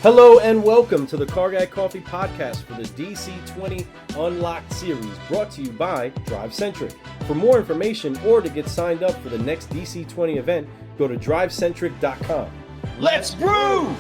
Hello and welcome to the Car Guy Coffee Podcast for the DC20 Unlocked series, brought to you by DriveCentric. For more information or to get signed up for the next DC20 event, go to DriveCentric.com. Let's brew!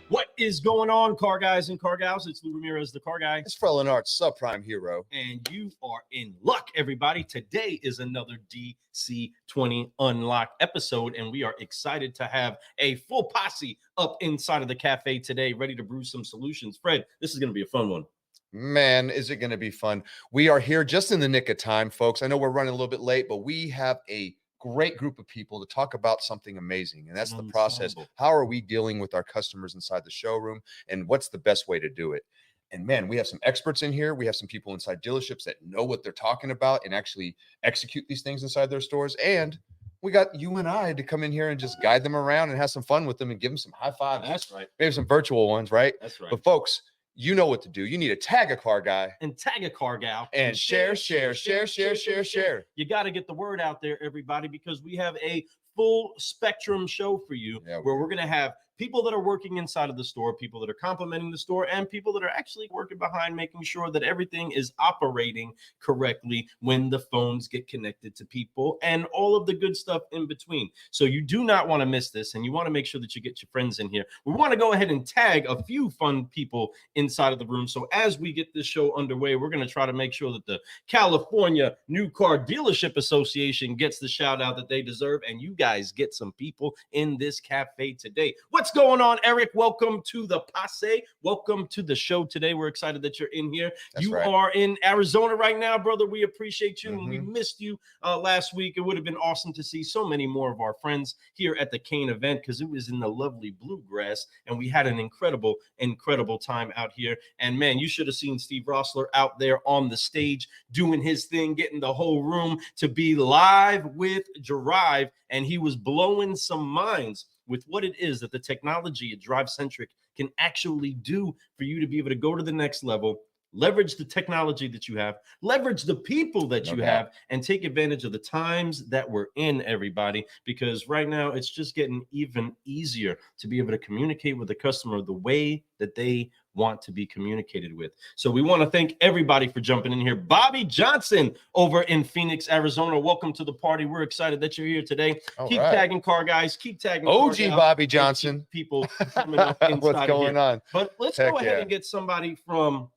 What is going on, car guys and car gals? It's Lou Ramirez, the car guy. It's Frellinart's subprime hero. And you are in luck, everybody. Today is another DC20 Unlocked episode, and we are excited to have a full posse up inside of the cafe today, ready to brew some solutions. Fred, this is going to be a fun one. Man, is it going to be fun. We are here just in the nick of time, folks. I know we're running a little bit late, but we have a great group of people to talk about something amazing, and that's the process. How are we dealing with our customers inside the showroom, and what's the best way to do it? And man, we have some experts in here. We have some people inside dealerships that know what they're talking about and actually execute these things inside their stores. And we got you and I to come in here and just guide them around and have some fun with them and give them some high fives. That's right. Maybe some virtual ones, right? That's right. But folks, you know what to do. You need to tag a car guy and tag a car gal and share. You got to get the word out there, everybody, because we have a full spectrum show for you where we're going to have people that are working inside of the store, people that are complimenting the store, and people that are actually working behind making sure that everything is operating correctly when the phones get connected to people and all of the good stuff in between. So you do not want to miss this, and you want to make sure that you get your friends in here. We want to go ahead and tag a few fun people inside of the room. So as we get this show underway, we're going to try to make sure that the California New Car Dealership Association gets the shout out that they deserve, and you guys get some people in this cafe today. What's going on, Eric? Welcome to the Passe. Welcome to the show today. We're excited that you're in here. That's you right. are in Arizona right now, brother. We appreciate you. And we missed you last week. It would have been awesome to see so many more of our friends here at the Kane event because it was in the lovely bluegrass, and we had an incredible time out here. And man, you should have seen Steve Rossler out there on the stage doing his thing, getting the whole room to be live with Drive, and he was blowing some minds with what it is that the technology at DriveCentric can actually do for you to be able to go to the next level, leverage the technology that you have, leverage the people that you have, and take advantage of the times that we're in, everybody, because right now it's just getting even easier to be able to communicate with the customer the way that they want to be communicated with. So we want to thank everybody for jumping in here. Bobby Johnson over in Phoenix, Arizona. Welcome to the party. We're excited that you're here today. Keep tagging car guys. Keep tagging OG Bobby Johnson. People coming up inside what's going on? But let's go ahead and get somebody from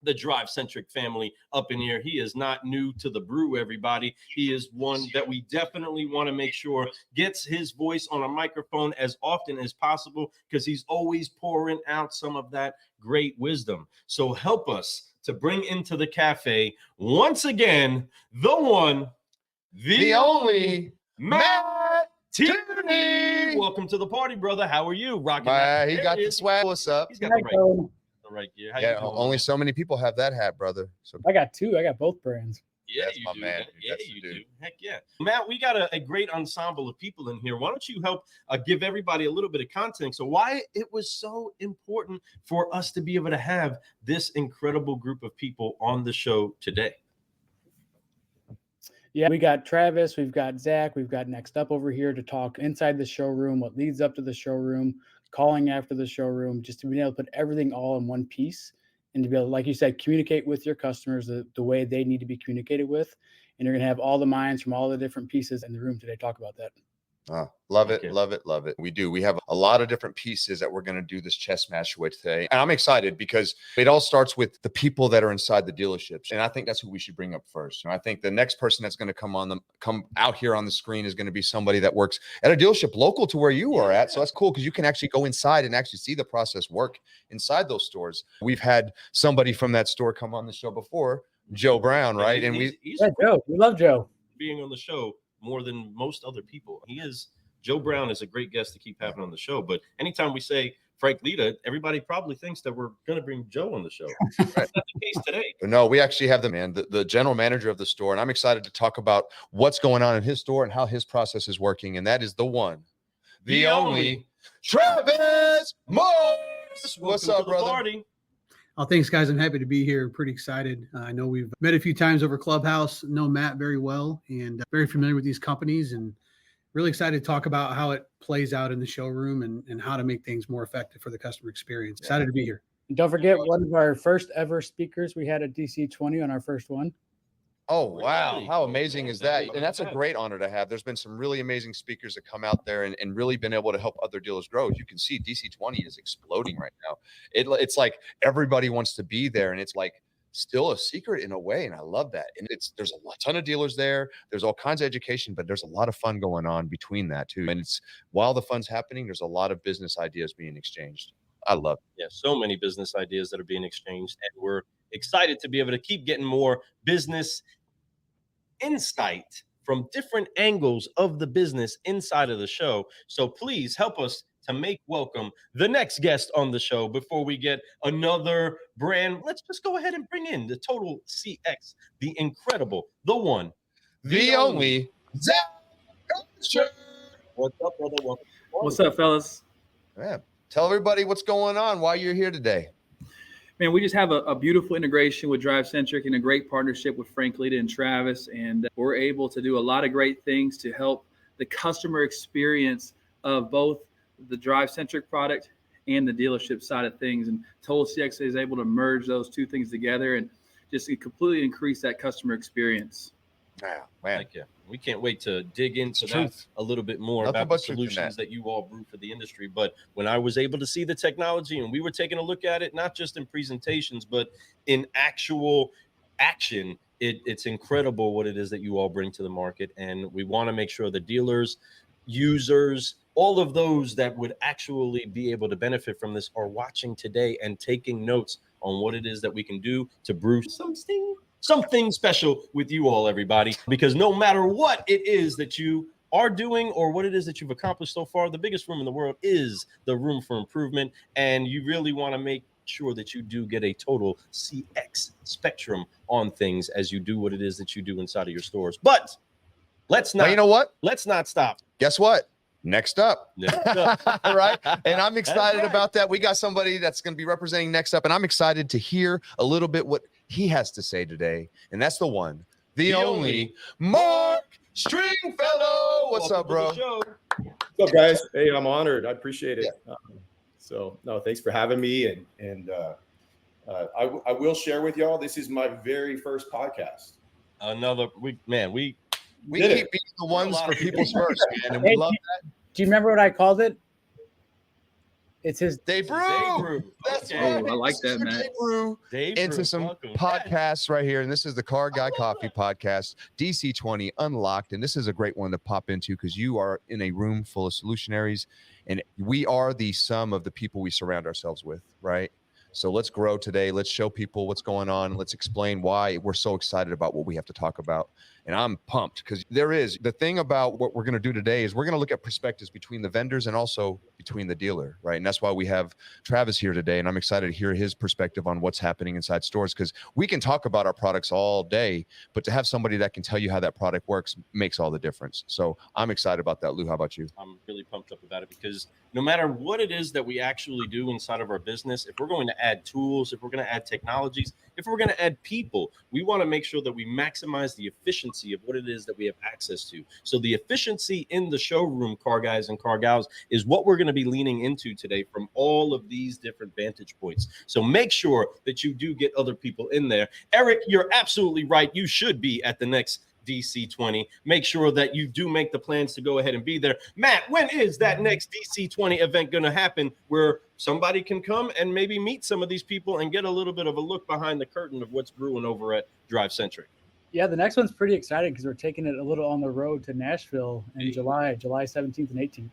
the DriveCentric family up in here. He is not new to the brew, everybody. He is one that we definitely want to make sure gets his voice on a microphone as often as possible because he's always pouring out some of that great wisdom. So help us to bring into the cafe once again, the one, the only Matt Tierney. Welcome to the party, brother. How are you? Rocking he got the swag. What's up? He's got the right gear. Yeah, only so many people have that hat, brother. So I got two. I got both brands. Yeah, that's you my do. man. Yeah, you do. Heck yeah. Matt, we got a great ensemble of people in here. Why don't you help give everybody a little bit of context? So why it was so important for us to be able to have this incredible group of people on the show today? Yeah, we got Travis, we've got Zach, we've got Next Up over here to talk inside the showroom, what leads up to the showroom, calling after the showroom, just to be able to put everything all in one piece and to be able to, like you said, communicate with your customers the way they need to be communicated with. And you're going to have all the minds from all the different pieces in the room today talk about that. Love it. We do. We have a lot of different pieces that we're going to do this chess match with today. And I'm excited because it all starts with the people that are inside the dealerships. And I think that's who we should bring up first. And I think the next person that's going to come out here on the screen is going to be somebody that works at a dealership local to where you are at. So that's cool because you can actually go inside and actually see the process work inside those stores. We've had somebody from that store come on the show before, Joe Brown, right? And Joe. We love Joe being on the show more than most other people. Joe Brown is a great guest to keep having on the show. But anytime we say Frank Lita, everybody probably thinks that we're going to bring Joe on the show. That's not the case today. No, we actually have the general manager of the store. And I'm excited to talk about what's going on in his store and how his process is working. And that is the one, the only Travis Morse. What's up, brother? Party. Oh, thanks, guys. I'm happy to be here. Pretty excited. I know we've met a few times over Clubhouse. Know Matt very well and very familiar with these companies. And really excited to talk about how it plays out in the showroom and how to make things more effective for the customer experience. Excited to be here. And don't forget one of our first ever speakers we had at DC20 on our first one. Oh, wow. Really? How amazing is that? And that's a great honor to have. There's been some really amazing speakers that come out there and really been able to help other dealers grow. As you can see, DC20 is exploding right now. It's like everybody wants to be there, and it's like still a secret in a way. And I love that. And there's a ton of dealers there. There's all kinds of education, but there's a lot of fun going on between that too. And while the fun's happening, there's a lot of business ideas being exchanged. I love it. Yeah, so many business ideas that are being exchanged, and we're excited to be able to keep getting more business insight from different angles of the business inside of the show. So please help us to make welcome the next guest on the show before we get another brand. Let's just go ahead and bring in the Total CX, the incredible, the one, The only Zach. What's up, brother? Welcome. What's up, fellas? Yeah. Tell everybody what's going on, why you're here today. Man, we just have a beautiful integration with DriveCentric and a great partnership with Frank Lita and Travis. And we're able to do a lot of great things to help the customer experience of both the DriveCentric product and the dealership side of things. And Total CX is able to merge those two things together and just completely increase that customer experience. Wow, man. Thank you. We can't wait to dig into that a little bit more Nothing about the but truth in solutions that you all brew for the industry. But when I was able to see the technology and we were taking a look at it, not just in presentations, but in actual action, it's incredible what it is that you all bring to the market. And we want to make sure the dealers, users, all of those that would actually be able to benefit from this are watching today and taking notes on what it is that we can do to brew something special with you all, everybody, because no matter what it is that you are doing or what it is that you've accomplished so far, the biggest room in the world is the room for improvement. And you really want to make sure that you do get a total CX spectrum on things as you do what it is that you do inside of your stores. But let's not, Well, you know what? Let's not stop. Guess what? Next up. Right? And I'm excited right. about that. We got somebody that's going to be representing Next Up, and I'm excited to hear a little bit what he has to say today. And that's the one, the only Mark Stringfellow. What's up, bro? What's up, guys? Hey, I'm honored. I appreciate it. No, thanks for having me. And I will share with y'all, this is my very first podcast. We We keep being the ones for people's first, man. And we love that. Do you remember what I called it? It's his Dave Brew. That's Okay. right. Oh, I like that, man. Dave Brew. Dave Into Brew, some welcome. podcasts right here. And this is the Car Guy Coffee podcast, DC20 Unlocked. And this is a great one to pop into because you are in a room full of solutionaries, and we are the sum of the people we surround ourselves with, right? So let's grow today. Let's show people what's going on. Let's explain why we're so excited about what we have to talk about. And I'm pumped because the thing about what we're going to do today is we're going to look at perspectives between the vendors and also between the dealer, right? And that's why we have Travis here today. And I'm excited to hear his perspective on what's happening inside stores, because we can talk about our products all day, but to have somebody that can tell you how that product works makes all the difference. So I'm excited about that. Lou, how about you? I'm really pumped up about it because no matter what it is that we actually do inside of our business, if we're going to add tools, if we're going to add technologies, if we're going to add people, we want to make sure that we maximize the efficiency of what it is that we have access to. So the efficiency in the showroom, car guys and car gals, is what we're going to be leaning into today from all of these different vantage points. So make sure that you do get other people in there. Eric, you're absolutely right. You should be at the next DC20. Make sure that you do make the plans to go ahead and be there. Matt, when is that next DC20 event going to happen where somebody can come and maybe meet some of these people and get a little bit of a look behind the curtain of what's brewing over at DriveCentric? Yeah, the next one's pretty exciting because we're taking it a little on the road to Nashville in July 17th and 18th.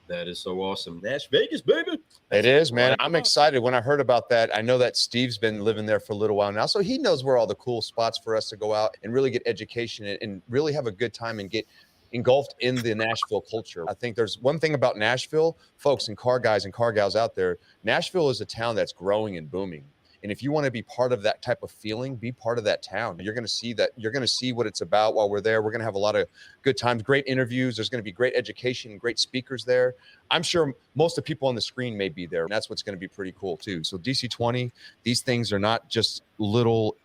That is so awesome. Nash Vegas, baby. It is, man. I'm excited. When I heard about that, I know that Steve's been living there for a little while now, so he knows where all the cool spots for us to go out and really get education and really have a good time and get engulfed in the Nashville culture. I think there's one thing about Nashville, folks and car guys and car gals out there. Nashville is a town that's growing and booming. And if you want to be part of that type of feeling, be part of that town. You're going to see that. You're going to see what it's about while we're there. We're going to have a lot of good times, great interviews. There's going to be great education and great speakers there. I'm sure most of the people on the screen may be there. And that's what's going to be pretty cool too. So DC20, these things are not just little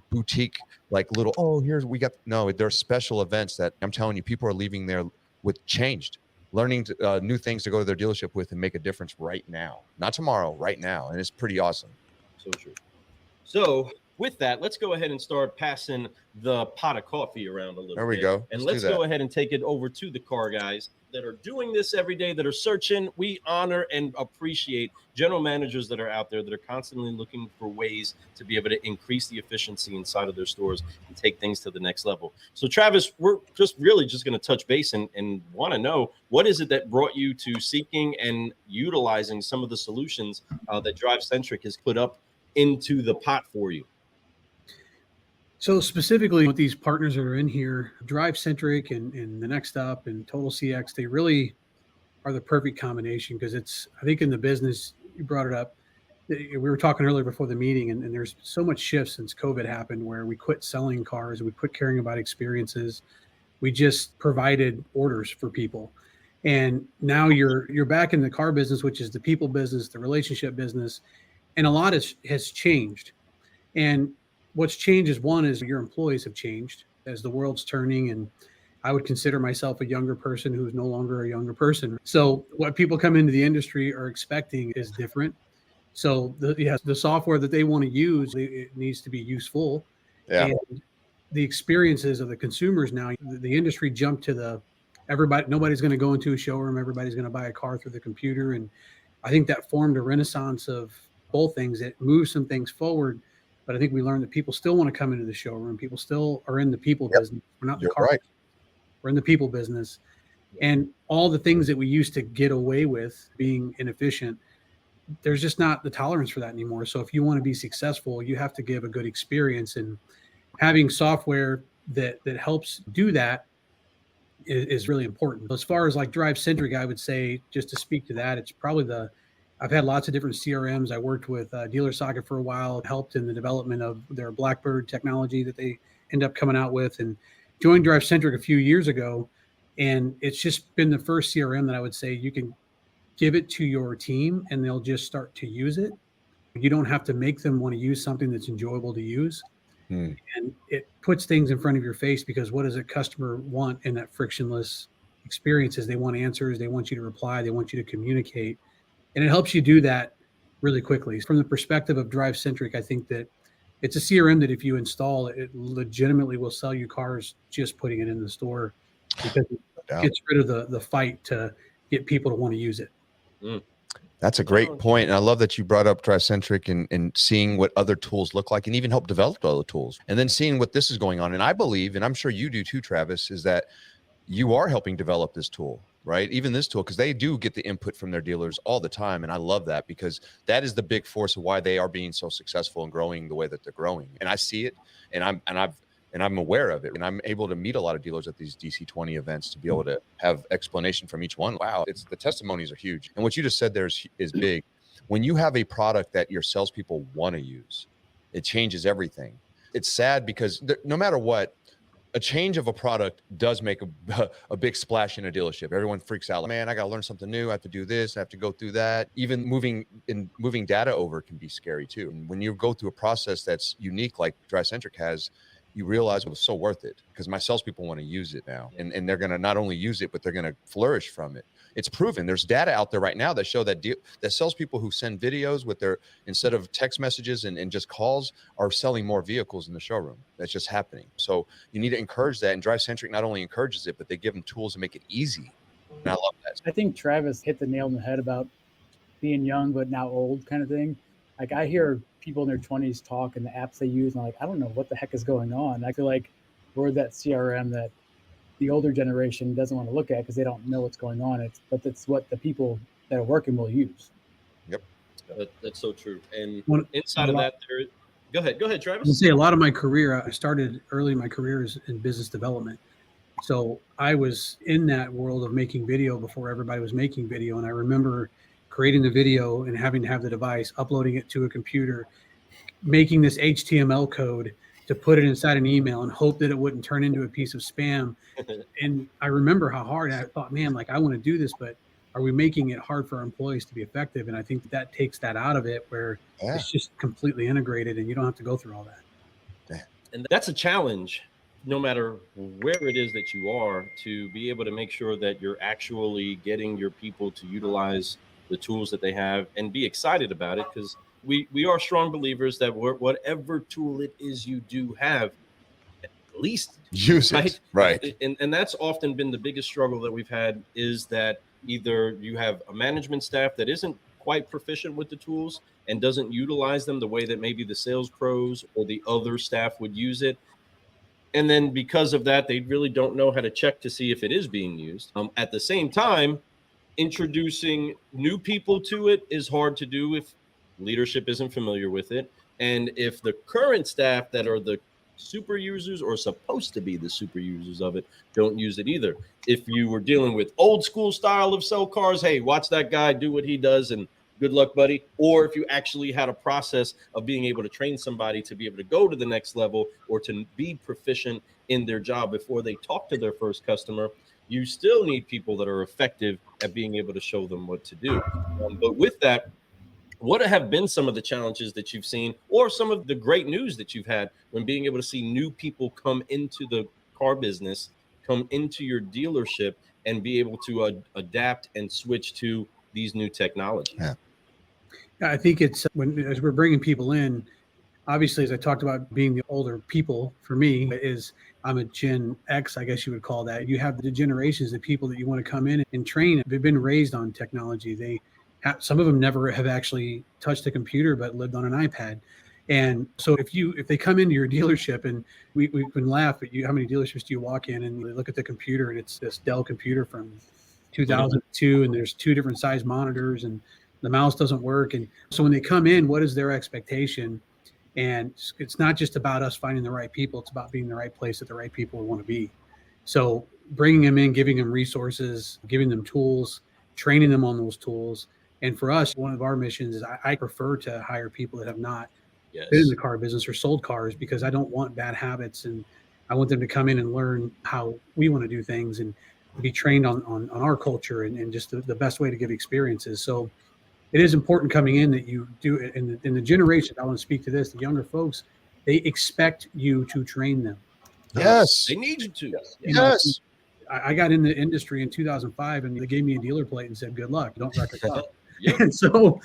boutique, like little, oh, here's, we got, no, they're special events that I'm telling you, people are leaving there with changed, learning new things to go to their dealership with and make a difference right now, not tomorrow, right now. And it's pretty awesome. So true. So with that, let's go ahead and start passing the pot of coffee around a little bit. There we go. And let's go ahead and take it over to the car guys that are doing this every day, that are searching. We honor and appreciate general managers that are out there that are constantly looking for ways to be able to increase the efficiency inside of their stores and take things to the next level. So Travis, we're just going to touch base and want to know, what is it that brought you to seeking and utilizing some of the solutions that DriveCentric has put up into the pot for you? So specifically with these partners that are in here, DriveCentric and the Next Up and Total CX, they really are the perfect combination, because it's, I think in the business, you brought it up, we were talking earlier before the meeting, and there's so much shift since COVID happened, where we quit selling cars, we quit caring about experiences. We just provided orders for people. And now you're back in the car business, which is the people business, the relationship business, and a lot has changed. And what's changed is, one is your employees have changed as the world's turning, and I would consider myself a younger person who's no longer a younger person. So what people come into the industry are expecting is different. So the software that they want to use, it needs to be useful. Yeah. And the experiences of the consumers now, the industry jumped to nobody's going to go into a showroom. Everybody's going to buy a car through the computer. And I think that formed a renaissance of both things. It moved some things forward. But I think we learned that people still want to come into the showroom. People still are in the people business. We're not the car. Right. We're in the people business. And all the things that we used to get away with being inefficient, there's just not the tolerance for that anymore. So if you want to be successful, you have to give a good experience. And having software that helps do that is really important. As far as like DriveCentric, I would say, just to speak to that, it's probably I've had lots of different CRMs. I worked with Dealer Socket for a while, helped in the development of their Blackbird technology that they end up coming out with, and joined DriveCentric a few years ago. And it's just been the first CRM that I would say you can give it to your team and they'll just start to use it. You don't have to make them want to use something that's enjoyable to use. And it puts things in front of your face, because what does a customer want in that frictionless experiences? They want answers. They want you to reply. They want you to communicate. And it helps you do that really quickly. From the perspective of DriveCentric, I think that it's a CRM that if you install, it legitimately will sell you cars just putting it in the store, because it gets rid of the fight to get people to want to use it. That's a great point. And I love that you brought up DriveCentric and seeing what other tools look like, and even help develop other tools, and then seeing what this is going on. And I believe, and I'm sure you do too, Travis, is that you are helping develop this tool, right? Even this tool, because they do get the input from their dealers all the time. And I love that, because that is the big force of why they are being so successful and growing the way that they're growing. And I see it, and I'm aware of it. And I'm able to meet a lot of dealers at these DC20 events to be able to have explanation from each one. Wow, the testimonies are huge. And what you just said there is big. When you have a product that your salespeople want to use, it changes everything. It's sad because no matter what, a change of a product does make a big splash in a dealership. Everyone freaks out. Man, I got to learn something new. I have to do this. I have to go through that. Even moving data over can be scary too. And when you go through a process that's unique, like DriveCentric has, you realize it was so worth it, because my salespeople want to use it now, and they're going to not only use it, but they're going to flourish from it. It's proven. There's data out there right now that show that salespeople who send videos with their, instead of text messages and just calls, are selling more vehicles in the showroom. That's just happening. So you need to encourage that. And DriveCentric not only encourages it, but they give them tools to make it easy. And I love that. I think Travis hit the nail on the head about being young but now old kind of thing. Like, I hear people in their 20s talk and the apps they use, and I'm like, I don't know what the heck is going on. I feel like we're that CRM that the older generation doesn't want to look at because they don't know what's going on. But it's what the people that are working will use. Yep. That's so true. And inside of that, go ahead, Travis. I say a lot of my career, I started early in my career in business development. So I was in that world of making video before everybody was making video. And I remember creating the video and having to have the device, uploading it to a computer, making this HTML code to put it inside an email and hope that it wouldn't turn into a piece of spam. And I remember how hard I thought, man, like, I want to do this, but are we making it hard for our employees to be effective? And I think that takes that out of it, where it's just completely integrated and you don't have to go through all that. And that's a challenge no matter where it is that you are, to be able to make sure that you're actually getting your people to utilize the tools that they have and be excited about it, because we are strong believers that whatever tool it is you do have, at least Use right? it. Right. And that's often been the biggest struggle that we've had, is that either you have a management staff that isn't quite proficient with the tools and doesn't utilize them the way that maybe the sales pros or the other staff would use it. And then because of that, they really don't know how to check to see if it is being used. At the same time, introducing new people to it is hard to do if leadership isn't familiar with it. And if the current staff that are the super users, or supposed to be the super users of it, don't use it either. If you were dealing with old school style of sell cars, hey, watch that guy do what he does and good luck, buddy. Or if you actually had a process of being able to train somebody to be able to go to the next level or to be proficient in their job before they talk to their first customer, you still need people that are effective at being able to show them what to do. But with that, what have been some of the challenges that you've seen, or some of the great news that you've had when being able to see new people come into the car business, come into your dealership, and be able to adapt and switch to these new technologies? Yeah, I think it's as we're bringing people in, obviously, as I talked about being the older people, for me, is I'm a Gen X, I guess you would call that. You have the generations of people that you want to come in and train. They've been raised on technology. Some of them never have actually touched a computer, but lived on an iPad. And so if they come into your dealership, and we can laugh at you, how many dealerships do you walk in and you look at the computer, and it's this Dell computer from 2002, and there's 2 different size monitors, and the mouse doesn't work. And so when they come in, what is their expectation? And it's not just about us finding the right people. It's about being in the right place that the right people want to be. So bringing them in, giving them resources, giving them tools, training them on those tools. And for us, one of our missions is I prefer to hire people that have not been in the car business or sold cars, because I don't want bad habits. And I want them to come in and learn how we want to do things and be trained on our culture and just the best way to give experiences. So it is important coming in that you do it. In the generation, I want to speak to this, the younger folks, they expect you to train them. Yes. They need you to. Yes. I got in the industry in 2005, and they gave me a dealer plate and said, good luck, don't wreck a car. Yep. And so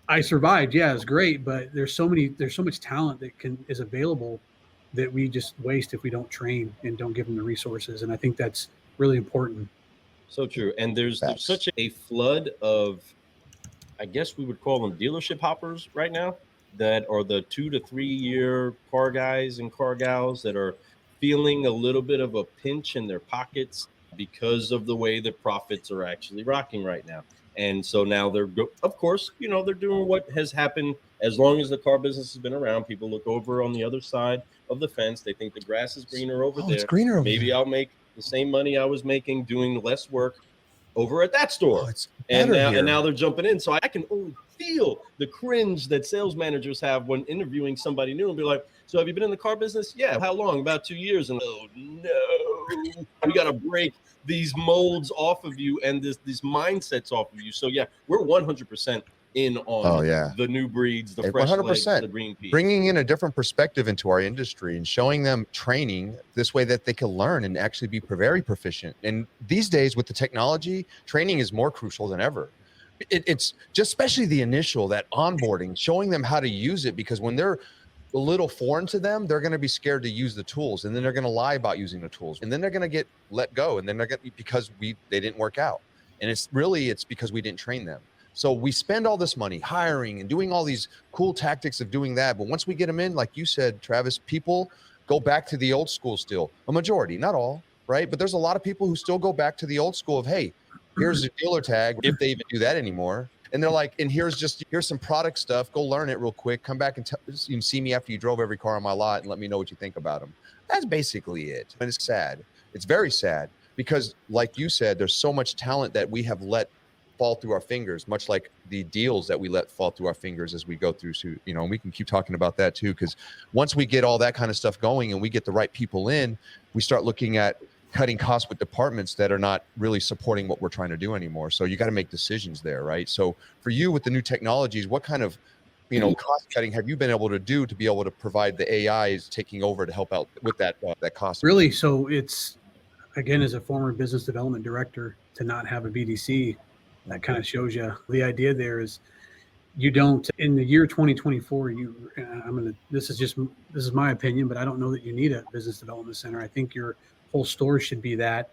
I survived. Yeah, it's great, but there's so much talent that is available that we just waste if we don't train and don't give them the resources. And I think that's really important. So true. And there's such a flood of, I guess we would call them dealership hoppers right now, that are the 2 to 3 year car guys and car gals that are feeling a little bit of a pinch in their pockets because of the way that profits are actually rocking right now. And so now of course, they're doing what has happened as long as the car business has been around. People look over on the other side of the fence. They think the grass is greener over there. It's greener over Maybe there. I'll make the same money I was making doing less work over at that store. It's and better now here. they're jumping in. So I can only feel the cringe that sales managers have when interviewing somebody new and be like, so have you been in the car business? Yeah. How long? About 2 years. And oh no, we got to break these molds off of you and these mindsets off of you. So yeah, we're 100% in on the new breeds, the fresh 100%. legs, the green peas. Bringing in a different perspective into our industry and showing them training this way that they can learn and actually be very proficient. And these days with the technology, training is more crucial than ever. It's just especially the initial, that onboarding, showing them how to use it, because when they're a little foreign to them, they're going to be scared to use the tools, and then they're going to lie about using the tools, and then they're going to get let go, and then they're going to, because they didn't work out. And it's because we didn't train them. So we spend all this money hiring and doing all these cool tactics of doing that. But once we get them in, like you said, Travis, people go back to the old school still. A majority, not all, right? But there's a lot of people who still go back to the old school of, hey, here's a dealer tag, if they even do that anymore. And they're like, and here's some product stuff. Go learn it real quick. Come back and you can see me after you drove every car on my lot and let me know what you think about them. That's basically it. And it's sad. It's very sad, because like you said, there's so much talent that we have let fall through our fingers, much like the deals that we let fall through our fingers as we go through. So, and we can keep talking about that too, because once we get all that kind of stuff going and we get the right people in, we start looking at cutting costs with departments that are not really supporting what we're trying to do anymore. So you got to make decisions there, right? So for you with the new technologies, what kind of, cost cutting have you been able to do to be able to provide the AIs taking over to help out with that cost? Really, so it's, again, as a former business development director, to not have a BDC, that kind of shows you the idea there is you don't, in the year 2024, this is my opinion, but I don't know that you need a business development center. I think your whole store should be that.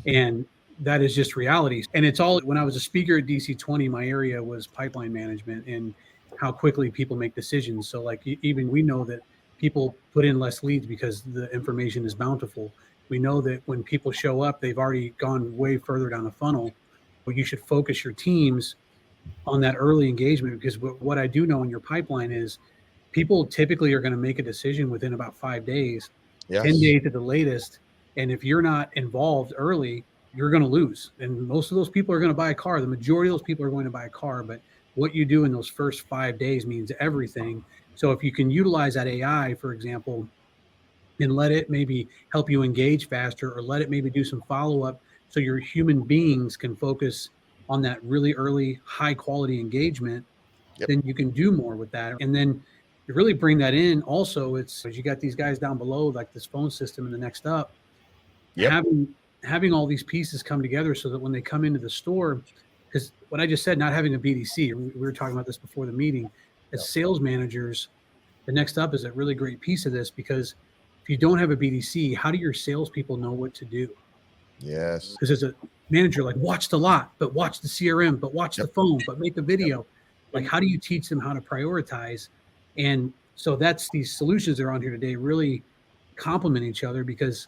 And that is just reality. And it's all, when I was a speaker at DC20, my area was pipeline management and how quickly people make decisions. So like, even we know that people put in less leads because the information is bountiful. We know that when people show up, they've already gone way further down the funnel. But you should focus your teams on that early engagement, because what I do know in your pipeline is people typically are going to make a decision within about 5 days, Yes. 10 days at the latest. And if you're not involved early, you're going to lose. And most of those people are going to buy a car. The majority of those people are going to buy a car, but what you do in those first 5 days means everything. So if you can utilize that AI, for example, and let it maybe help you engage faster, or let it maybe do some follow-up so your human beings can focus on that really early, high quality engagement, then you can do more with that. And then you really bring that in. Also, it's, as you got these guys down below, like this phone system and the next up, having all these pieces come together so that when they come into the store, because what I just said, not having a BDC, we were talking about this before the meeting, as sales managers, the next up is a really great piece of this, because if you don't have a BDC, how do your salespeople know what to do? Yes. Because as a manager, like, watch the lot, but watch the CRM, but watch the phone, but make a video. Like, how do you teach them how to prioritize? And so that's, these solutions that are on here today really complement each other, because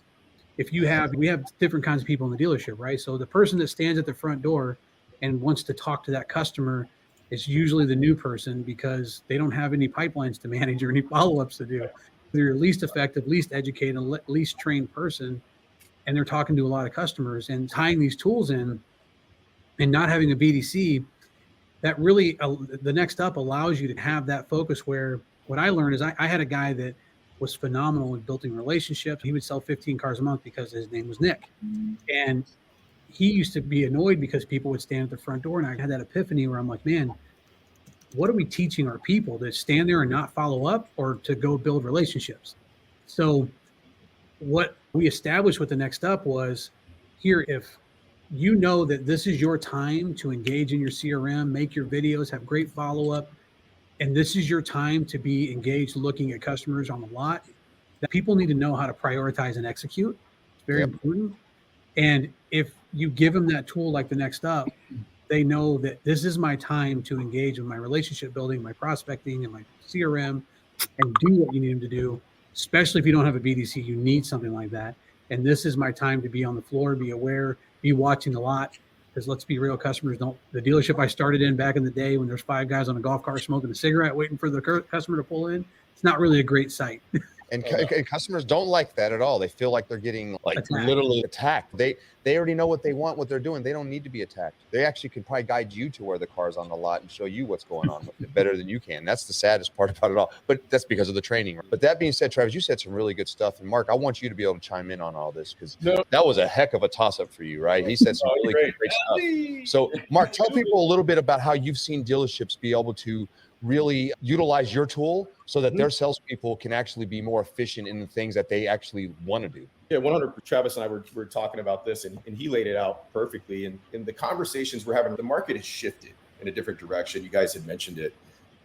if we have different kinds of people in the dealership, right? So the person that stands at the front door and wants to talk to that customer is usually the new person, because they don't have any pipelines to manage or any follow-ups to do. They're your least effective, least educated, least trained person, and they're talking to a lot of customers. And tying these tools in and not having a BDC, that really, the next up allows you to have that focus, where what I learned is I had a guy that was phenomenal in building relationships. He would sell 15 cars a month because his name was Nick. And he used to be annoyed because people would stand at the front door. And I had that epiphany where I'm like, man, what are we teaching our people, to stand there and not follow up, or to go build relationships? So what we established with the next up was, here, if you know that this is your time to engage in your CRM, make your videos, have great follow-up, and this is your time to be engaged looking at customers on the lot, that people need to know how to prioritize and execute. It's very important. And if you give them that tool like the next up, they know that this is my time to engage in my relationship building, my prospecting, and my CRM, and do what you need them to do. Especially if you don't have a BDC, you need something like that. And this is my time to be on the floor, be aware, be watching a lot. Because let's be real, customers don't. The dealership I started in back in the day, when there's 5 guys on a golf cart smoking a cigarette waiting for the customer to pull in, it's not really a great sight. And customers don't like that at all. They feel like they're getting literally attacked. They already know what they want, what they're doing. They don't need to be attacked. They actually can probably guide you to where the car's on the lot and show you what's going on with it better than you can. That's the saddest part about it all. But that's because of the training. But that being said, Travis, you said some really good stuff. And Mark, I want you to be able to chime in on all this, because that was a heck of a toss-up for you, right? He said some really great stuff. So, Mark, tell people a little bit about how you've seen dealerships be able to really utilize your tool so that their salespeople can actually be more efficient in the things that they actually want to do. Yeah, 100%. Travis and I were talking about this, and he laid it out perfectly. And in the conversations we're having, the market has shifted in a different direction. You guys had mentioned it.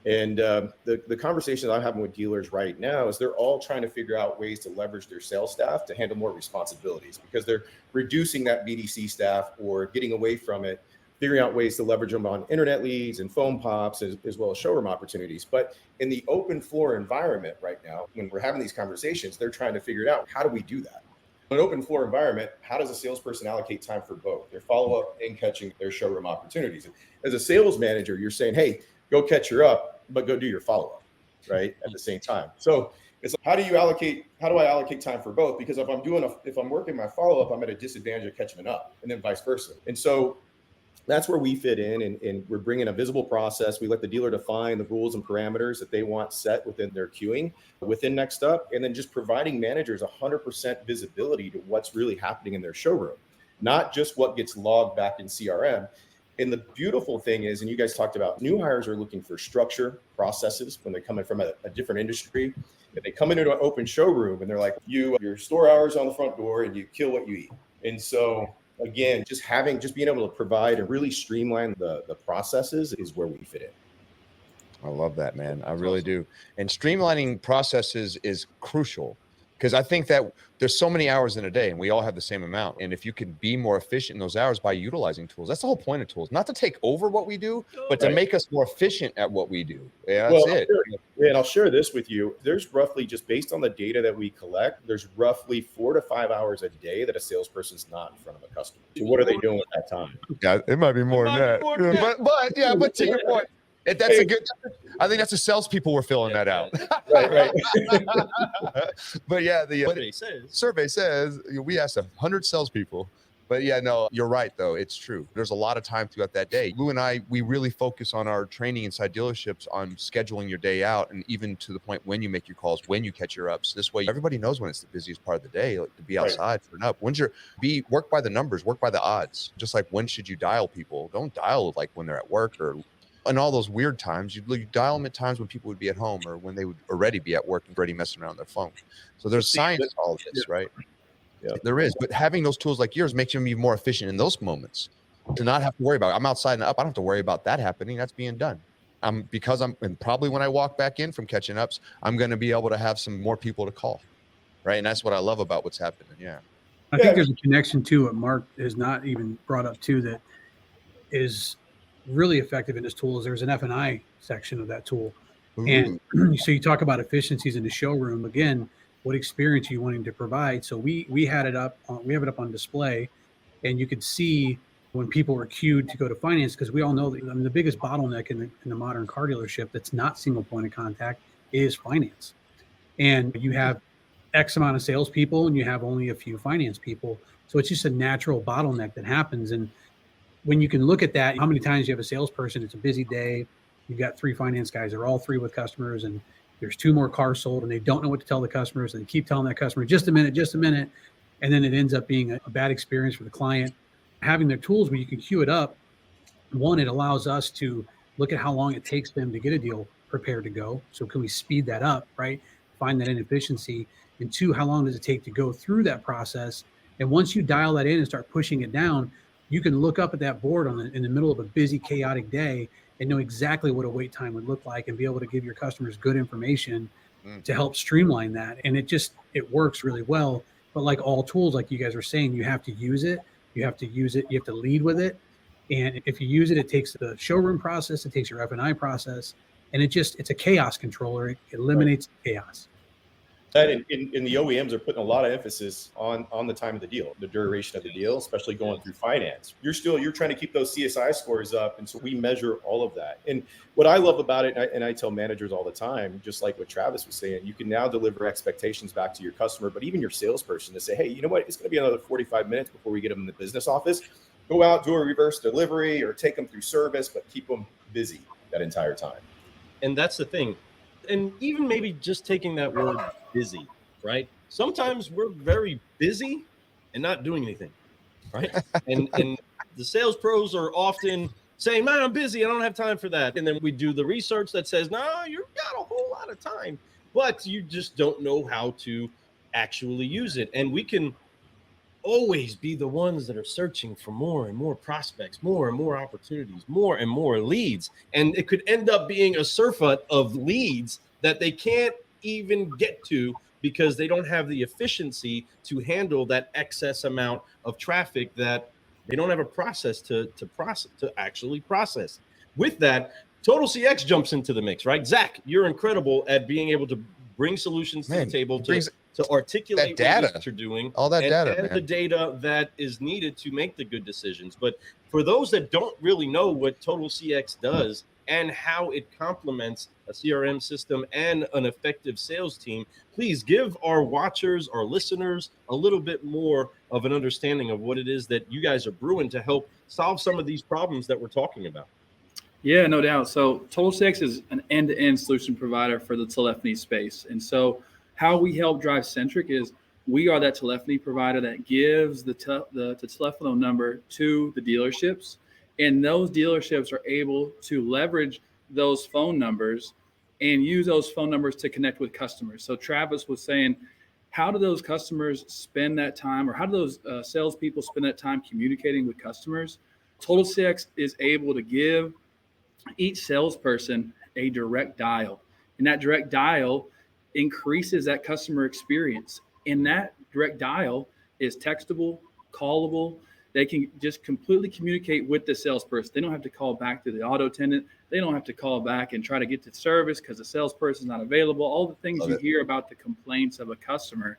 And the conversations I'm having with dealers right now is they're all trying to figure out ways to leverage their sales staff to handle more responsibilities, because they're reducing that BDC staff or getting away from it, figuring out ways to leverage them on internet leads and phone pops, as well as showroom opportunities. But in the open floor environment right now, when we're having these conversations, they're trying to figure out, how do we do that? In an open floor environment, how does a salesperson allocate time for both their follow-up and catching their showroom opportunities? And as a sales manager, you're saying, hey, go catch your up, but go do your follow-up, right? At the same time. So it's like, how do I allocate time for both? Because if I'm working my follow-up, I'm at a disadvantage of catching an up, and then vice versa. And so that's where we fit in, and we're bringing a visible process. We let the dealer define the rules and parameters that they want set within their queuing within Next Up, and then just providing managers 100% visibility to what's really happening in their showroom, not just what gets logged back in CRM. And the beautiful thing is, and you guys talked about, new hires are looking for structure, processes when they're coming from a different industry. If they come into an open showroom and they're like, your store hours on the front door and you kill what you eat. And so again, just being able to provide and really streamline the processes is where we fit in. I love that, man. I really do. And streamlining processes is crucial, because I think that there's so many hours in a day and we all have the same amount. And if you can be more efficient in those hours by utilizing tools, that's the whole point of tools, not to take over what we do, but to make us more efficient at what we do. Yeah, that's it. And I'll share this with you. There's roughly, just based on the data that we collect, there's roughly 4 to 5 hours a day that a salesperson's not in front of a customer. So what are they doing at that time? Yeah, it might be more than that. But to your point, that's a good. I think that's the salespeople were filling that out. Right. But yeah, the survey says we asked 100 salespeople. But yeah, no, you're right though. It's true. There's a lot of time throughout that day. Lou and I, we really focus on our training inside dealerships on scheduling your day out, and even to the point when you make your calls, when you catch your ups. This way, everybody knows when it's the busiest part of the day, like to be outside for an up. Work by the numbers, work by the odds. Just like when should you dial people? Don't dial like when they're at work or. And all those weird times, you dial them at times when people would be at home or when they would already be at work and already messing around their phone. So there's science to all of this, right? Yeah, there is. But having those tools like yours makes you be more efficient in those moments. To not have to worry about, I'm outside and up, I don't have to worry about that happening. That's being done. And probably when I walk back in from catching ups, I'm going to be able to have some more people to call, right? And that's what I love about what's happening. Yeah. I think there's a connection to what Mark has not even brought up too that is really effective in this tool. Is there's an F&I section of that tool. And so you talk about efficiencies in the showroom. Again, what experience are you wanting to provide? So we have it up on display, and you could see when people were queued to go to finance, because we all know that the biggest bottleneck in the modern car dealership that's not single point of contact is finance. And you have X amount of salespeople and you have only a few finance people. So it's just a natural bottleneck that happens. And when you can look at that, how many times you have a salesperson, it's a busy day, you've got 3 finance guys, they're all 3 with customers, and there's 2 more cars sold, and they don't know what to tell the customers, and they keep telling that customer, just a minute, and then it ends up being a bad experience for the client. Having their tools where you can queue it up, one, it allows us to look at how long it takes them to get a deal prepared to go. So can we speed that up, right? Find that inefficiency. And 2, how long does it take to go through that process? And once you dial that in and start pushing it down, you can look up at that board in the middle of a busy, chaotic day and know exactly what a wait time would look like and be able to give your customers good information to help streamline that. And it works really well. But like all tools, like you guys were saying, you have to use it. You have to lead with it. And if you use it, it takes the showroom process, it takes your F&I process, and it's a chaos controller. It eliminates chaos. And the OEMs are putting a lot of emphasis on the time of the deal, the duration of the deal, especially going through finance. You're trying to keep those CSI scores up. And so we measure all of that. And what I love about it, and I tell managers all the time, just like what Travis was saying, you can now deliver expectations back to your customer, but even your salesperson to say, hey, you know what, it's going to be another 45 minutes before we get them in the business office. Go out, do a reverse delivery or take them through service, but keep them busy that entire time. And that's the thing. And even maybe just taking that word busy, right? Sometimes we're very busy and not doing anything, right? And the sales pros are often saying, man, I'm busy, I don't have time for that. And then we do the research that says, no, you've got a whole lot of time, but you just don't know how to actually use it. And we can always be the ones that are searching for more and more prospects, more and more opportunities, more and more leads. And it could end up being a surfeit of leads that they can't even get to because they don't have the efficiency to handle that excess amount of traffic that they don't have a process to actually process. With that, Total CX jumps into the mix, right? Zach, you're incredible at being able to bring solutions to the table to articulate data, what you're doing, all that data, and the data that is needed to make the good decisions. But for those that don't really know what Total CX does and how it complements a CRM system and an effective sales team, please give our watchers, our listeners, a little bit more of an understanding of what it is that you guys are brewing to help solve some of these problems that we're talking about. Yeah, no doubt. So Total CX is an end-to-end solution provider for the telephony space. And so how we help DriveCentric is we are that telephony provider that gives the telephone number to the dealerships. And those dealerships are able to leverage those phone numbers and use those phone numbers to connect with customers. So Travis was saying, how do those customers spend that time, or how do those salespeople spend that time communicating with customers? Total CX is able to give each salesperson a direct dial, and that direct dial increases that customer experience. And that direct dial is textable, callable. They can just completely communicate with the salesperson. They don't have to call back to the auto attendant. They don't have to call back and try to get to service because the salesperson is not available. All the things you hear about the complaints of a customer.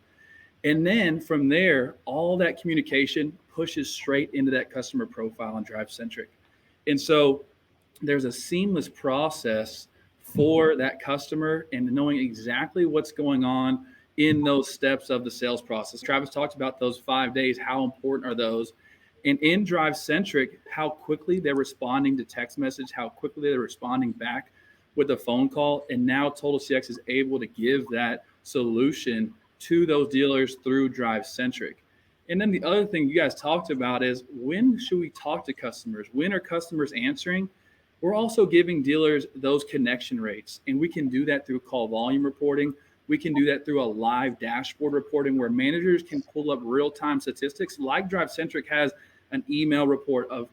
And then from there, all that communication pushes straight into that customer profile on DriveCentric. And so there's a seamless process for that customer and knowing exactly what's going on in those steps of the sales process. Travis talked about those 5 days. How important are those? And in DriveCentric, how quickly they're responding to text message, how quickly they're responding back with a phone call. And now Total CX is able to give that solution to those dealers through DriveCentric. And then the other thing you guys talked about is, when should we talk to customers? When are customers answering? We're also giving dealers those connection rates, and we can do that through call volume reporting. We can do that through a live dashboard reporting where managers can pull up real-time statistics like DriveCentric has an email report, of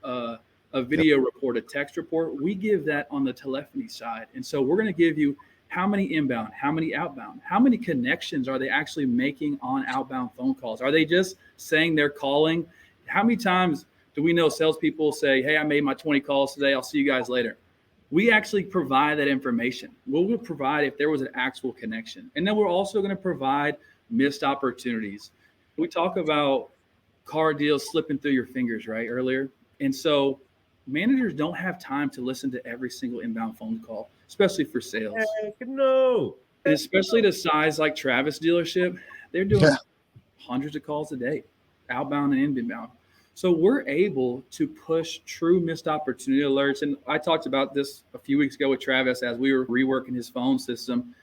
a video report, a text report. We give that on the telephony side. And so we're going to give you how many inbound, how many outbound, how many connections are they actually making on outbound phone calls? Are they just saying they're calling? How many times do we know salespeople say, hey, I made my 20 calls today, I'll see you guys later? We actually provide that information. We'll provide if there was an actual connection. And then we're also going to provide missed opportunities. We talk about car deals slipping through your fingers, right, earlier. And so managers don't have time to listen to every single inbound phone call, especially for sales. Heck no. And especially the size like Travis dealership, they're doing hundreds of calls a day, outbound and inbound. So we're able to push true missed opportunity alerts. And I talked about this a few weeks ago with Travis as we were reworking his phone system,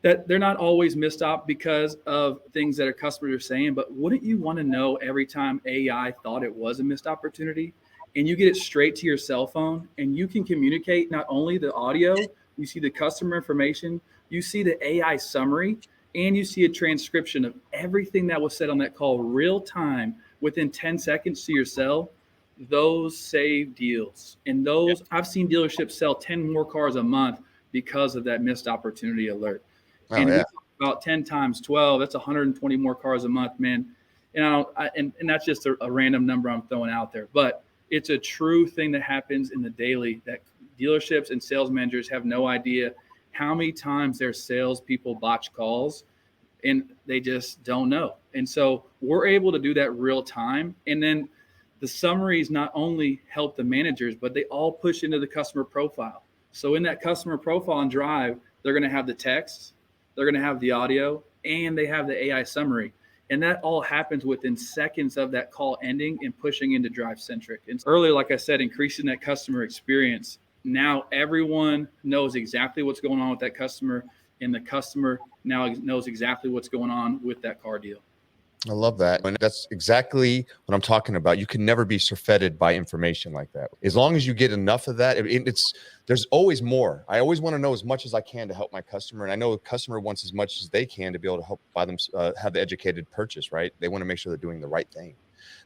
that they're not always missed op because of things that our customers are saying. But wouldn't you want to know every time AI thought it was a missed opportunity, and you get it straight to your cell phone and you can communicate not only the audio, you see the customer information, you see the AI summary, and you see a transcription of everything that was said on that call real time within 10 seconds to your cell? Those save deals. And those, I've seen dealerships sell 10 more cars a month because of that missed opportunity alert. And we talk about 10 times 12, that's 120 more cars a month, man. And and that's just a random number I'm throwing out there, but it's a true thing that happens in the daily, that dealerships and sales managers have no idea how many times their salespeople botch calls, and they just don't know. And so we're able to do that real time. And then the summaries not only help the managers, but they all push into the customer profile. So in that customer profile on Drive, they're going to have the text, they're going to have the audio, and they have the AI summary. And that all happens within seconds of that call ending and pushing into DriveCentric. And earlier, like I said, increasing that customer experience. Now everyone knows exactly what's going on with that customer, and the customer now knows exactly what's going on with that car deal. I love that. And that's exactly what I'm talking about. You can never be surfeited by information like that. As long as you get enough of that, there's always more. I always want to know as much as I can to help my customer. And I know the customer wants as much as they can to be able to help buy them, have the educated purchase, right? They want to make sure they're doing the right thing.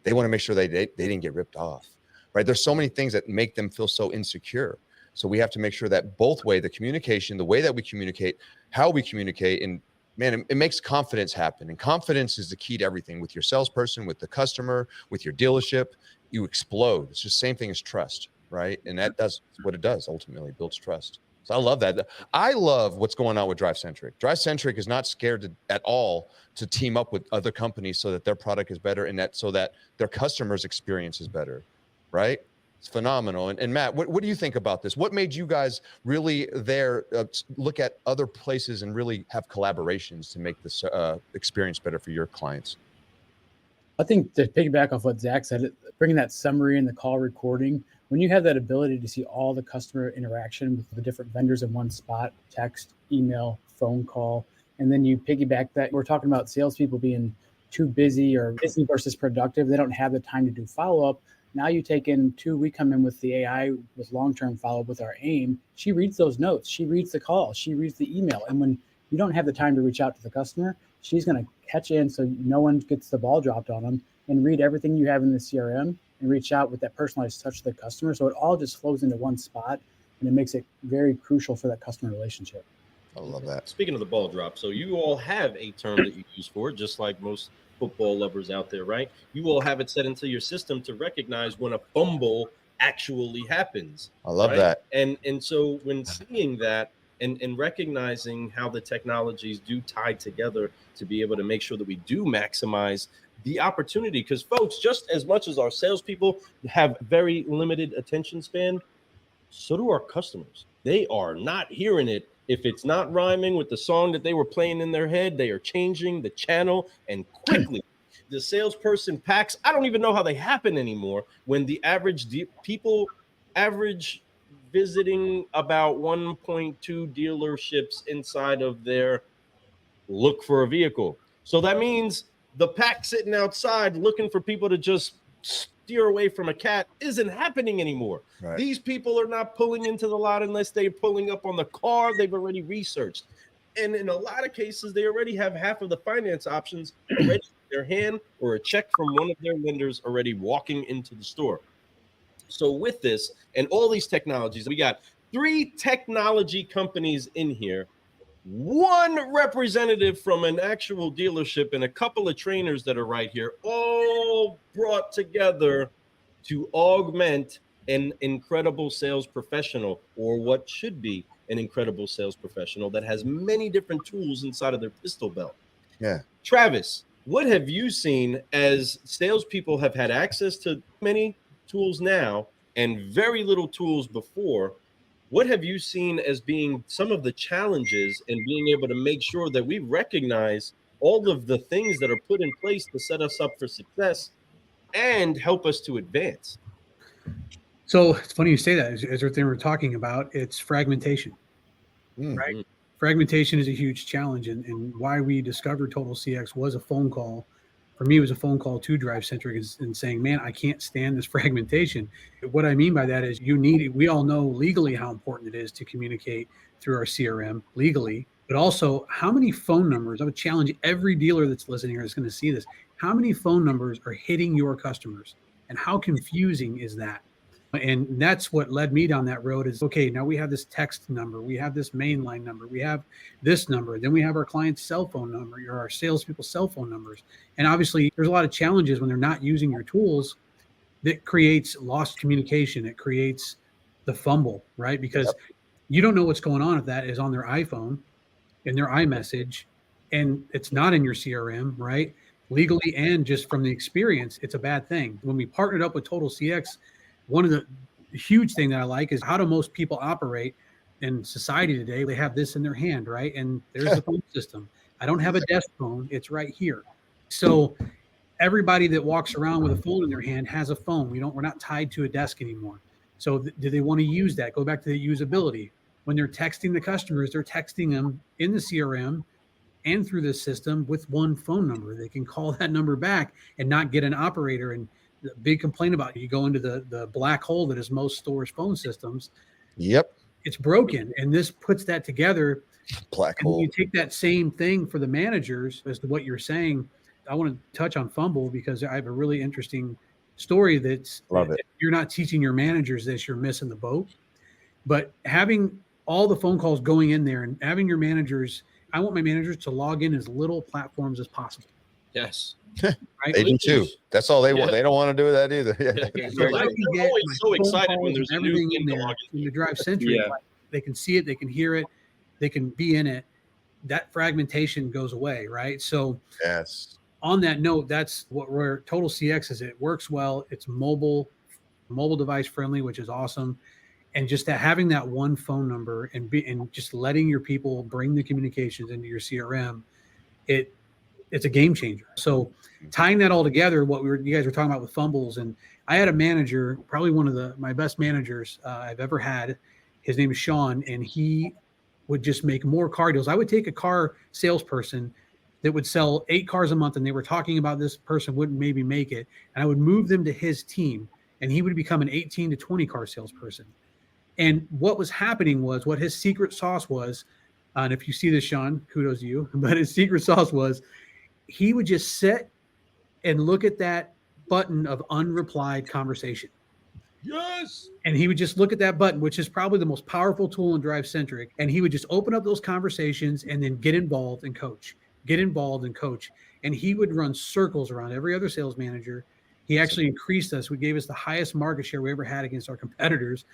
They want to make sure they didn't get ripped off, right? There's so many things that make them feel so insecure. So we have to make sure that both way, the communication, the way that we communicate, how we communicate, and man, it makes confidence happen. And confidence is the key to everything. With your salesperson, with the customer, with your dealership, you explode. It's just the same thing as trust, right? And that does what it does, ultimately builds trust. So I love that. I love what's going on with DriveCentric. DriveCentric is not scared at all to team up with other companies so that their product is better and so that their customers' experience is better, right? It's phenomenal. And Matt, what do you think about this? What made you guys really look at other places and really have collaborations to make this experience better for your clients? I think to piggyback off what Zach said, bringing that summary and the call recording, when you have that ability to see all the customer interaction with the different vendors in one spot, text, email, phone call, and then you piggyback that, we're talking about salespeople being too busy or busy versus productive. They don't have the time to do follow-up. Now you take in we come in with the AI with long-term follow-up with our AIM. She reads those notes. She reads the call. She reads the email. And when you don't have the time to reach out to the customer, she's going to catch in so no one gets the ball dropped on them and read everything you have in the CRM and reach out with that personalized touch to the customer. So it all just flows into one spot, and it makes it very crucial for that customer relationship. I love that. Speaking of the ball drop, so you all have a term that you use for it, just like most football lovers out there, right? You all have it set into your system to recognize when a fumble actually happens. I love right? that. And so when seeing that and recognizing how the technologies do tie together to be able to make sure that we do maximize the opportunity, because folks, just as much as our salespeople have very limited attention span, so do our customers. They are not hearing it. If it's not rhyming with the song that they were playing in their head, they are changing the channel, and quickly the salesperson packs. I don't even know how they happen anymore. When the average average visiting about 1.2 dealerships inside of their look for a vehicle. So that means the pack sitting outside looking for people to just steer away from a cat isn't happening anymore. Right. These people are not pulling into the lot unless they're pulling up on the car they've already researched. And in a lot of cases, they already have half of the finance options already in their hand, or a check from one of their lenders already walking into the store. So with this and all these technologies, we got 3 technology companies in here, 1 representative from an actual dealership, and a couple of trainers that are right here, all brought together to augment an incredible sales professional, or what should be an incredible sales professional that has many different tools inside of their pistol belt. Yeah. Travis, what have you seen as salespeople have had access to many tools now and very little tools before? What have you seen as being some of the challenges in being able to make sure that we recognize all of the things that are put in place to set us up for success and help us to advance? So it's funny you say that. As everything we're talking about, it's fragmentation, right? Fragmentation is a huge challenge, and why we discovered Total CX was a phone call. For me, it was a phone call to DriveCentric and saying, man, I can't stand this fragmentation. What I mean by that is we all know legally how important it is to communicate through our CRM legally, but also how many phone numbers, I would challenge every dealer that's listening or is going to see this, how many phone numbers are hitting your customers, and how confusing is that? And that's what led me down that road is, okay, now we have this text number, we have this mainline number, we have this number, then we have our client's cell phone number, or our salespeople's cell phone numbers. And obviously there's a lot of challenges when they're not using your tools that creates lost communication. It creates the fumble, right? Because you don't know what's going on if that is on their iPhone, in their iMessage, and it's not in your CRM, right? Legally and just from the experience, it's a bad thing. When we partnered up with Total CX, one of the huge thing that I like is how do most people operate in society today? They have this in their hand, right? And there's the phone system. I don't have a desk phone. It's right here. So everybody that walks around with a phone in their hand has a phone. We're not tied to a desk anymore. So do they want to use that? Go back to the usability. When they're texting the customers, they're texting them in the CRM and through the system with one phone number. They can call that number back and not get an operator. And the big complaint about you go into the black hole that is most stores' phone systems. Yep. It's broken. And this puts that together. Black and hole. You take that same thing for the managers as to what you're saying. I want to touch on fumble because I have a really interesting story that's Love it. If you're not teaching your managers this, you're missing the boat. But having all the phone calls going in there and having your managers, I want my managers to log in as little platforms as possible. Yes. Right? They do too. That's all they want. Yeah. They don't want to do that either. Yeah. So I can They're get always my so phone excited when calls there's and a new everything thing in to there log in the DriveCentric. Yeah. They can see it, they can hear it, they can be in it. That fragmentation goes away, right? So Yes. on that note, that's where Total CX is. It works well. It's mobile device friendly, which is awesome. And just having that one phone number and just letting your people bring the communications into your CRM, it's a game changer. So tying that all together, you guys were talking about with fumbles, and I had a manager, probably one of my best managers I've ever had. His name is Sean, and he would just make more car deals. I would take a car salesperson that would sell 8 cars a month, and they were talking about this person wouldn't maybe make it, and I would move them to his team. and he would become an 18 to 20 car salesperson. And what was happening was, what his secret sauce was, and if you see this, Sean, kudos to you, but his secret sauce was he would just sit and look at that button of unreplied conversation. Yes. And he would just look at that button, which is probably the most powerful tool in DriveCentric. And he would just open up those conversations and then get involved and coach. And he would run circles around every other sales manager. He actually increased us. We gave us the highest market share we ever had against our competitors.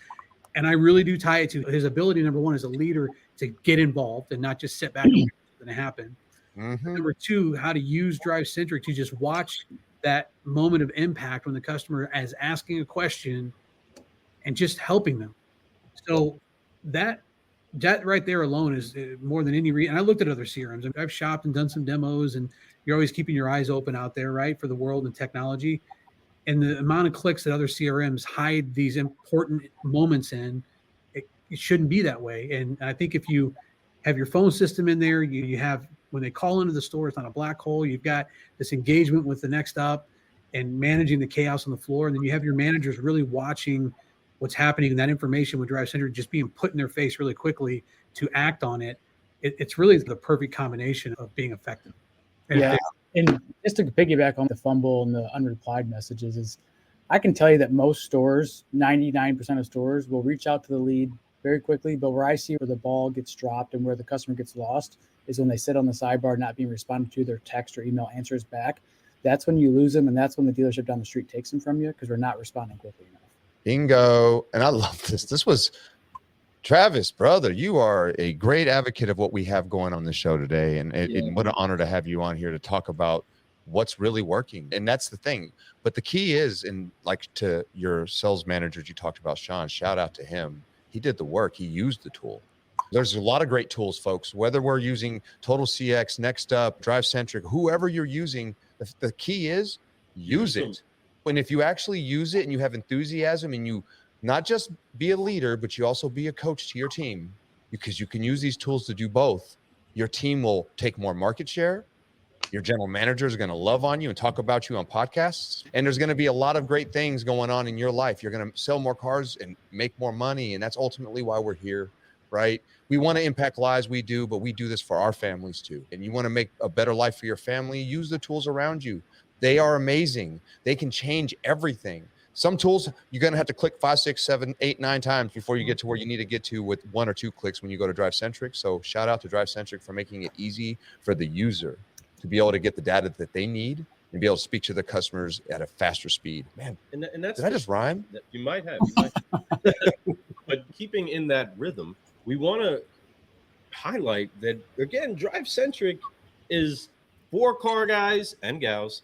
And I really do tie it to his ability, number one, as a leader, to get involved and not just sit back and wait for something to happen. Mm-hmm. Number two, how to use DriveCentric to just watch that moment of impact when the customer is asking a question and just helping them. So that right there alone is more than any reason. I looked at other CRMs. I've shopped and done some demos, and you're always keeping your eyes open out there, right, for the world and technology. And the amount of clicks that other CRMs hide these important moments in, it shouldn't be that way. And I think if you have your phone system in there, you have, when they call into the store, it's not a black hole. You've got this engagement with the next up and managing the chaos on the floor. And then you have your managers really watching what's happening, and that information with DriveCentric just being put in their face really quickly to act on it. It's really the perfect combination of being effective. Yeah. And just to piggyback on the fumble and the unreplied messages, is I can tell you that most stores, 99% of stores, will reach out to the lead very quickly. But where I see where the ball gets dropped and where the customer gets lost is when they sit on the sidebar not being responded to, their text or email answers back. That's when you lose them, and that's when the dealership down the street takes them from you because we're not responding quickly enough. Bingo. And I love this. This was Travis, brother. You are a great advocate of what we have going on the show today. And what an honor to have you on here to talk about what's really working. And that's the thing. But the key is, and like to your sales managers you talked about, Sean, shout out to him. He did the work. He used the tool. There's a lot of great tools, folks, whether we're using Total CX, Next Up, DriveCentric, whoever you're using, the key is use it. And if you actually use it and you have enthusiasm and you not just be a leader, but you also be a coach to your team, because you can use these tools to do both, your team will take more market share. Your general manager is going to love on you and talk about you on podcasts. And there's going to be a lot of great things going on in your life. You're going to sell more cars and make more money. And that's ultimately why we're here, right? We want to impact lives, we do, but we do this for our families too. And you want to make a better life for your family, use the tools around you. They are amazing. They can change everything. Some tools you're going to have to click 5, 6, 7, 8, 9 times before you get to where you need to get to with 1 or 2 clicks when you go to DriveCentric. So shout out to DriveCentric for making it easy for the user to be able to get the data that they need and be able to speak to the customers at a faster speed. Man, and that's did I just rhyme? You might have. But keeping in that rhythm, we want to highlight that, again, DriveCentric is for car guys and gals,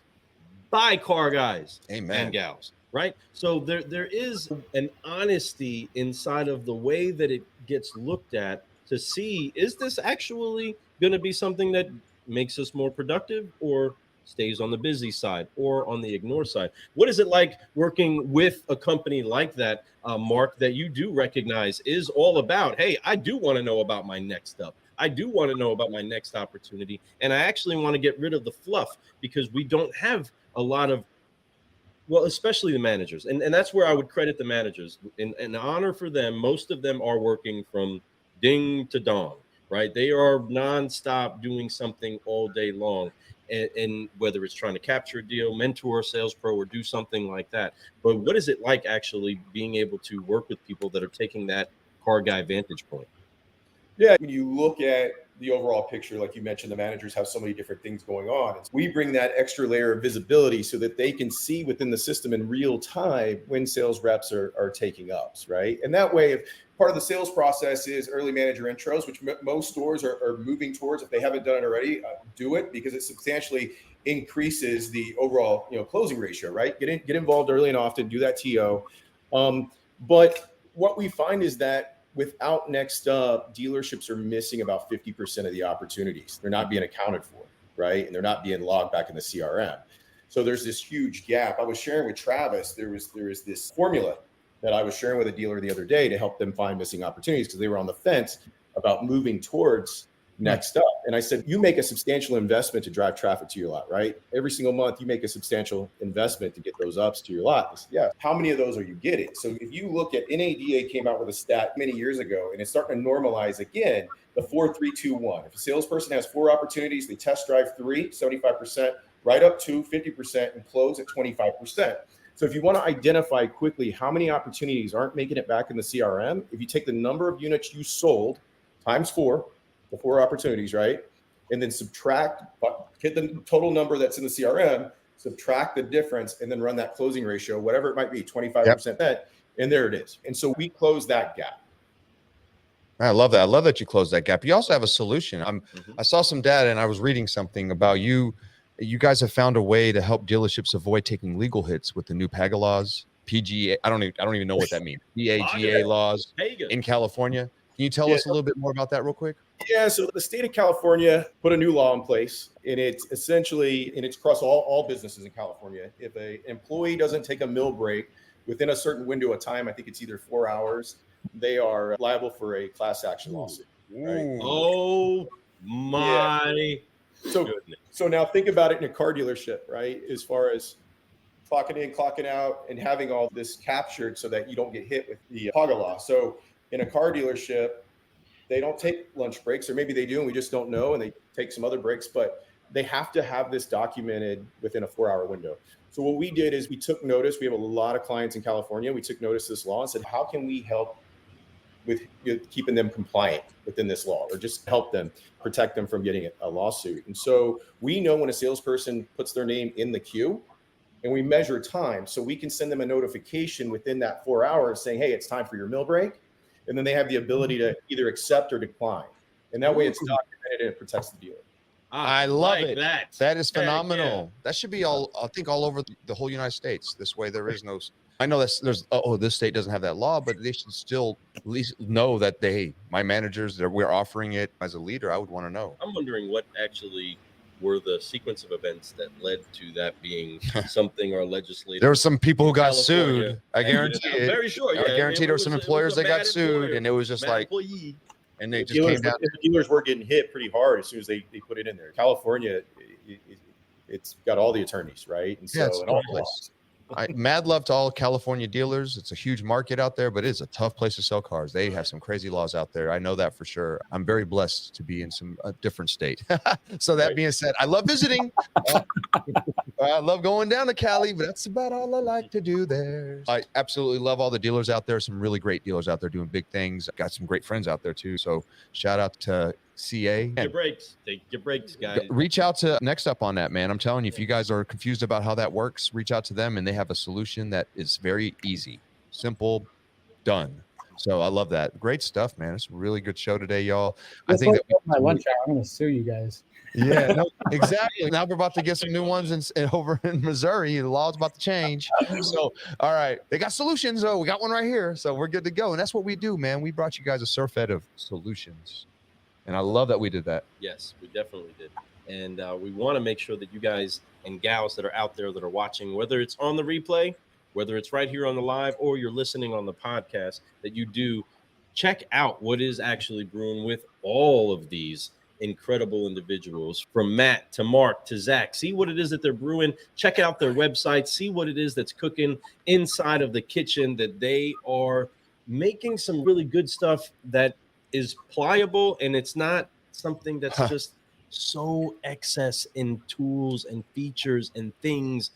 by car guys and gals, right? So there is an honesty inside of the way that it gets looked at to see, is this actually going to be something that makes us more productive or stays on the busy side or on the ignore side? What is it like working with a company like that, Mark, that you do recognize is all about, hey, I do want to know about my next up. I do want to know about my next opportunity. And I actually want to get rid of the fluff because we don't have a lot of, well, especially the managers. And that's where I would credit the managers. In honor for them, most of them are working from ding to dawn, right? They are nonstop doing something all day long. And whether it's trying to capture a deal, mentor a sales pro, or do something like that. But what is it like actually being able to work with people that are taking that car guy vantage point? Yeah, when you look at the overall picture, like you mentioned, the managers have so many different things going on. We bring that extra layer of visibility so that they can see within the system in real time when sales reps are taking ups, right? And that way, if part of the sales process is early manager intros, which most stores are moving towards, if they haven't done it already, do it, because it substantially increases the overall closing ratio, right? Get involved early and often, do that TO. But what we find is that without Next Up, dealerships are missing about 50% of the opportunities. They're not being accounted for, right? And they're not being logged back in the CRM. So there's this huge gap. I was sharing with Travis, there is this formula that I was sharing with a dealer the other day to help them find missing opportunities because they were on the fence about moving towards next up. And I said, you make a substantial investment to drive traffic to your lot, right? Every single month, you make a substantial investment to get those ups to your lot. I said, yeah. How many of those are you getting? So if you look at NADA came out with a stat many years ago, and it's starting to normalize again, the 4-3-2-1. If a salesperson has 4 opportunities, they test drive 3, 75%, right up to 50%, and close at 25%. So if you want to identify quickly how many opportunities aren't making it back in the CRM, if you take the number of units you sold times 4, the 4 opportunities, right? And then subtract, get the total number that's in the CRM, subtract the difference, and then run that closing ratio, whatever it might be, 25%, and there it is. And so we close that gap. I love that. I love that you closed that gap. You also have a solution. I saw some data and I was reading something about you. You guys have found a way to help dealerships avoid taking legal hits with the new PAGA laws, PGA. I don't even know what that means. PAGA laws in California. Can you tell us a little bit more about that real quick? Yeah, so the state of California put a new law in place, and it's essentially, and it's across all businesses in California. If an employee doesn't take a meal break within a certain window of time, I think it's either 4 hours, they are liable for a class action lawsuit. Right? Oh my goodness. So now think about it in a car dealership, right? As far as clocking in, clocking out, and having all this captured so that you don't get hit with the PAGA law. So in a car dealership, they don't take lunch breaks, or maybe they do and we just don't know, and they take some other breaks, but they have to have this documented within a 4-hour window. So what we did is we took notice. We have a lot of clients in California. We took notice of this law and said, how can we help with keeping them compliant within this law, or just help them, protect them from getting a lawsuit? And so we know when a salesperson puts their name in the queue, and we measure time, so we can send them a notification within that 4 hours saying, hey, it's time for your meal break. And then they have the ability to either accept or decline. And that way it's documented and it protects the dealer. I love it. That is phenomenal. Yeah. That should be all over the whole United States. This way there is no, I know there's this state doesn't have that law, but they should still at least know that my managers, we're offering it. As a leader, I would want to know. I'm wondering what actually were the sequence of events that led to that being something our legislators. There were some people who got California, sued. I guarantee it. I'm very sure. Yeah, I guarantee there were some employers that got sued, employer, and it was just like, employee. and they just came down. Dealers were getting hit pretty hard as soon as they put it in there. California, it's got all the attorneys, right? And so Yeah, it's and all a place. Mad love to all California dealers. It's a huge market out there, but it is a tough place to sell cars. They have some crazy laws out there. I know that for sure. I'm very blessed to be in a different state. So that being said, I love visiting. I love going down to Cali, but that's about all I like to do there. I absolutely love all the dealers out there. Some really great dealers out there doing big things. Got some great friends out there too. So shout out to CA. Take your breaks, guys. Reach out to Next Up on that, man. I'm telling you, if you guys are confused about how that works, reach out to them, and they have a solution that is very easy, simple, done. So I love that. Great stuff, man. It's a really good show today, y'all. I think that my lunch hour. I'm going to sue you guys. Yeah, no, exactly. Now we're about to get some new ones over in Missouri. The law's about to change. So, all right, they got solutions. Oh, we got one right here. So we're good to go. And that's what we do, man. We brought you guys a surf ed of solutions. And I love that we did that. Yes, we definitely did. And we want to make sure that you guys and gals that are out there that are watching, whether it's on the replay, whether it's right here on the live, or you're listening on the podcast, that you do check out what is actually brewing with all of these incredible individuals, from Matt to Mark to Zach. See what it is that they're brewing. Check out their website. See what it is that's cooking inside of the kitchen, that they are making some really good stuff that is pliable, and it's not something that's just so excess in tools and features and things.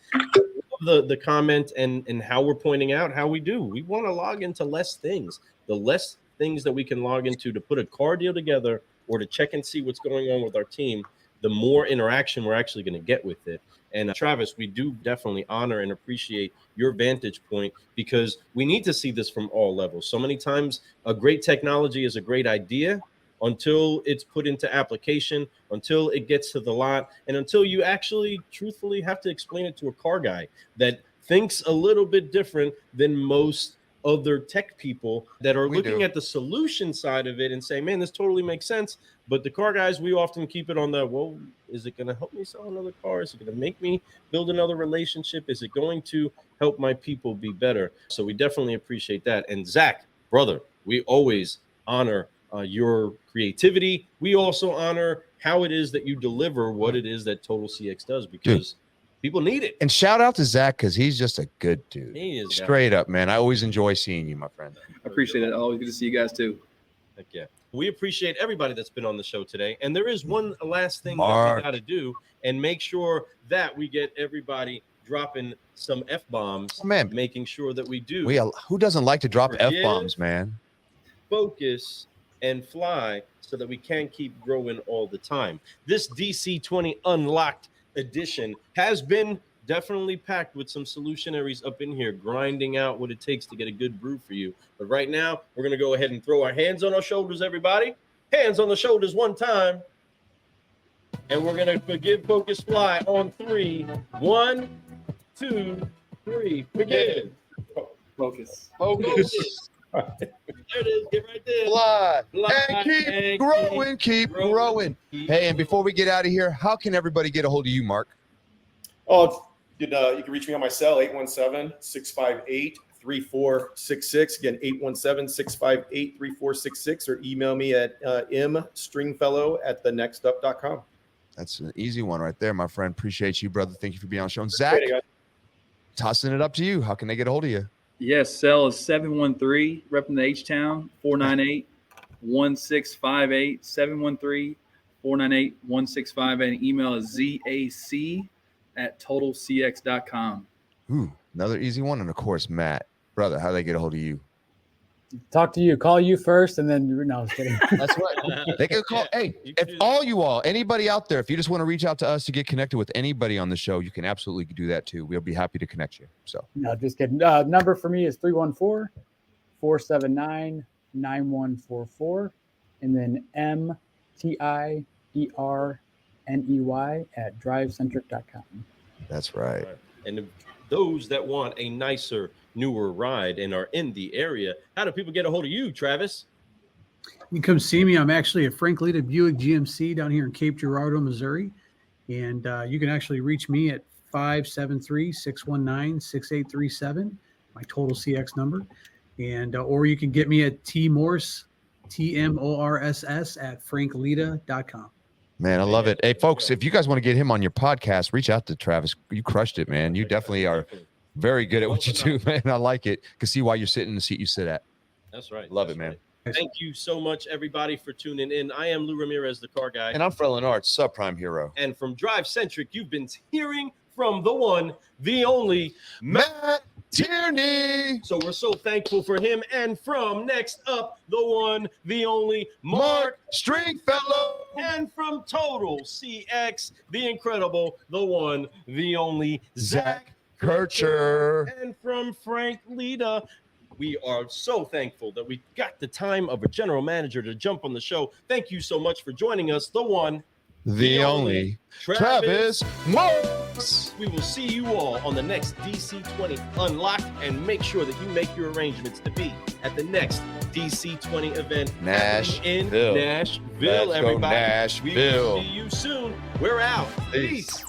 The comment and how we're pointing out how we want to log into less things. The less things that we can log into to put a car deal together or to check and see what's going on with our team, the more interaction we're actually going to get with it. And Travis, we do definitely honor and appreciate your vantage point, because we need to see this from all levels. So many times a great technology is a great idea until it's put into application, until it gets to the lot, and until you actually truthfully have to explain it to a car guy that thinks a little bit different than most other tech people that are looking at the solution side of it and say, man, this totally makes sense. But the car guys, we often keep it on the, well, is it going to help me sell another car? Is it going to make me build another relationship? Is it going to help my people be better? So we definitely appreciate that. And Zach, brother, we always honor your creativity. We also honor how it is that you deliver what it is that Total CX does, because people need it. And shout out to Zach, because he's just a good dude. He is straight up, man. I always enjoy seeing you, my friend. I appreciate it. Always good to see you guys too. Heck yeah. We appreciate everybody that's been on the show today. And there is one last thing that we got to do, and make sure that we get everybody dropping some F-bombs. Oh, man. Making sure that we do. Who doesn't like to drop Forgive, F-bombs, man? Focus and fly, so that we can keep growing all the time. This DC20 Unlocked edition has been definitely packed with some solutionaries up in here, grinding out what it takes to get a good brew for you. But right now, we're going to go ahead and throw our hands on our shoulders, everybody. Hands on the shoulders one time. And we're going to forgive, focus, fly on 3. 1, 2, 3. Forgive. Focus. Focus. There it is. Get right there. Fly. Fly And keep growing. Keep growing. Hey, and before we get out of here, how can everybody get a hold of you, Mark? Oh, you can reach me on my cell, 817-658-3466. Again, 817-658-3466, or email me at mstringfellow@thenextup.com. That's an easy one right there, my friend. Appreciate you, brother. Thank you for being on the show. And Zach, tossing it up to you. How can they get a hold of you? Yes, cell is 713, repping the H-Town, 498-1658, 713-498-1658. Email is zac@totalcx.com. Ooh, another easy one. And of course, Matt, brother, how do they get a hold of you? Talk to you, call you first, and then no, I was kidding. That's right. They can call. Hey, if anybody out there, if you just want to reach out to us to get connected with anybody on the show, you can absolutely do that too. We'll be happy to connect you. So No, just kidding. Number for me is 314-479-9144, and then MTIERNEY@DriveCentric.com. that's right. And those that want a nicer, newer ride and are in the area, how do people get a hold of you, Travis? You can come see me. I'm actually at Frank Lita Buick GMC down here in Cape Girardeau, Missouri. And you can actually reach me at 573-619-6837, my Total CX number. And or you can get me at TMorss, TMORSS @franklita.com. Man, I love it. Hey, folks, if you guys want to get him on your podcast, reach out to Travis. You crushed it, man. You definitely are very good at what you do, man. I like it. Can see why you're sitting in the seat you sit at. That's right. Love it, man. Right. Thank you so much, everybody, for tuning in. I am Lou Ramirez, the car guy. And I'm Fred Lennart, subprime hero. And from DriveCentric, you've been hearing from the one, the only, Matt Tierney. So we're so thankful for him. And from next up, the one, the only, Mark Stringfellow. And from Total CX, the incredible, the one, the only, Zach Kircher. And from Frank Lita, we are so thankful that we got the time of a general manager to jump on the show. Thank you so much for joining us. The one, the only, Travis Morris. We will see you all on the next DC20 Unlocked, and make sure that you make your arrangements to be at the next DC20 event in Nashville. Let's Everybody, go Nashville. We will see you soon. We're out. Peace.